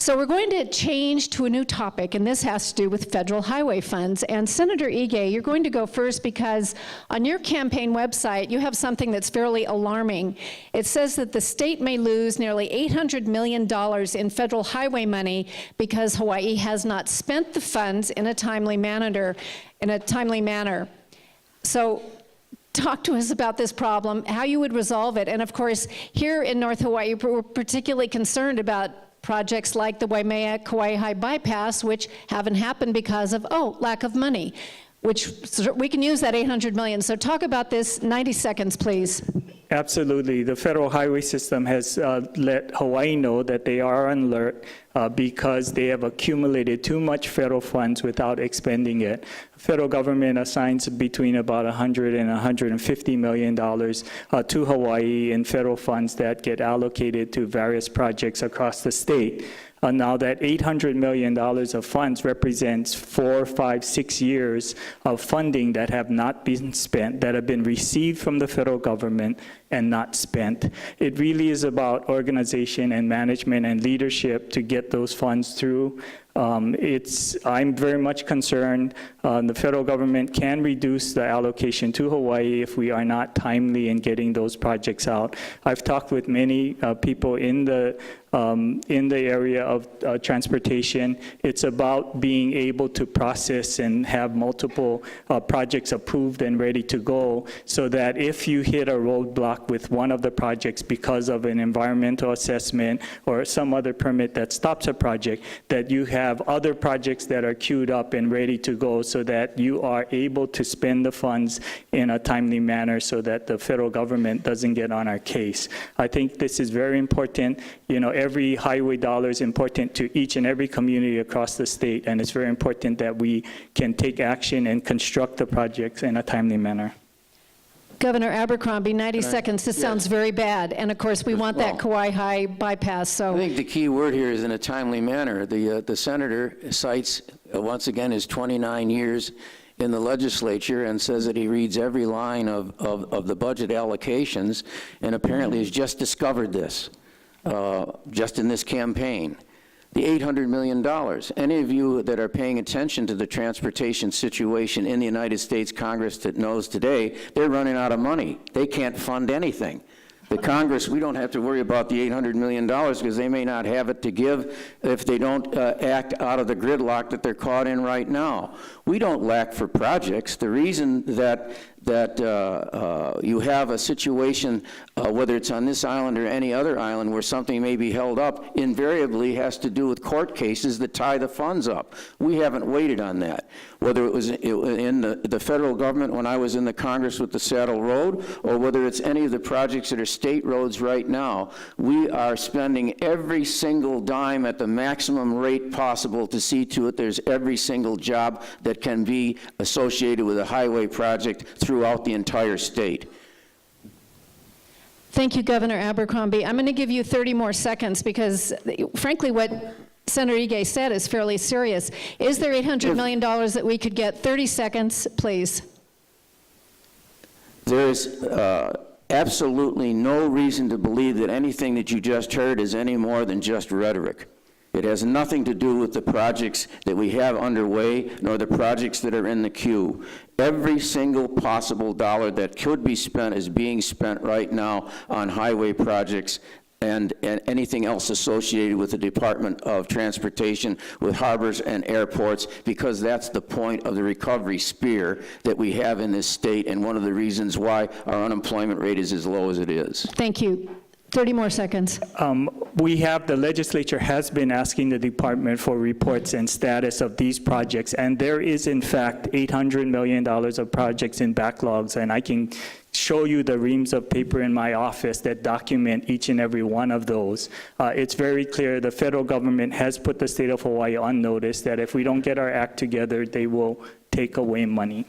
So we're going to change to a new topic, and this has to do with federal highway funds. And Senator Ige, you're going to go first because on your campaign website, you have something that's fairly alarming. It says that the state may lose nearly $800 million in federal highway money because Hawaii has not spent the funds in a timely manner. So talk to us about this problem, how you would resolve it. And of course, here in North Hawaii, we're particularly concerned about projects like the Waimea Kauai bypass, which haven't happened because of, lack of money, which we can use that $800 million. So talk about this, 90 seconds, please. Absolutely. The federal highway system has let Hawaii know that they are on alert because they have accumulated too much federal funds without expending it. The federal government assigns between about $100 and $150 million to Hawaii in federal funds that get allocated to various projects across the state. Now that $800 million of funds represents 4, 5, 6 years of funding that have not been spent, that have been received from the federal government and not spent. It really is about organization and management and leadership to get those funds through. I'm very much concerned the federal government can reduce the allocation to Hawaii if we are not timely in getting those projects out. I've talked with many people in the area of transportation. It's about being able to process and have multiple projects approved and ready to go so that if you hit a roadblock with one of the projects because of an environmental assessment or some other permit that stops a project, that you have other projects that are queued up and ready to go so that you are able to spend the funds in a timely manner so that the federal government doesn't get on our case. I think this is very important. You know, every highway dollar is important to each and every community across the state, and it's very important that we can take action and construct the projects in a timely manner. Governor Abercrombie, 90 seconds. This sounds very bad, and of course we want that Kauai bypass. So I think the key word here is in a timely manner. The senator cites once again his 29 years in the legislature and says that he reads every line of the budget allocations, and apparently has just discovered this just in this campaign. The $800 million. Any of you that are paying attention to the transportation situation in the United States Congress that knows today, they're running out of money. They can't fund anything. The Congress, we don't have to worry about the $800 million because they may not have it to give if they don't act out of the gridlock that they're caught in right now. We don't lack for projects. The reason that you have a situation, whether it's on this island or any other island where something may be held up, invariably has to do with court cases that tie the funds up. We haven't waited on that. Whether it was in the federal government when I was in the Congress with the Saddle Road, or whether it's any of the projects that are state roads right now, we are spending every single dime at the maximum rate possible to see to it there's every single job that can be associated with a highway project throughout the entire state. Thank you, Governor Abercrombie. I'm going to give you 30 more seconds because, frankly, what Senator Ige said is fairly serious. Is there $800 million that we could get? 30 seconds, please. There's absolutely no reason to believe that anything that you just heard is any more than just rhetoric. It has nothing to do with the projects that we have underway, nor the projects that are in the queue. Every single possible dollar that could be spent is being spent right now on highway projects and anything else associated with the Department of Transportation, with harbors and airports, because that's the point of the recovery spear that we have in this state, and one of the reasons why our unemployment rate is as low as it is. Thank you. 30 more seconds. The legislature has been asking the department for reports and status of these projects, and there is in fact $800 million of projects in backlogs, and I can show you the reams of paper in my office that document each and every one of those. It's very clear the federal government has put the state of Hawaii on notice that if we don't get our act together, they will take away money.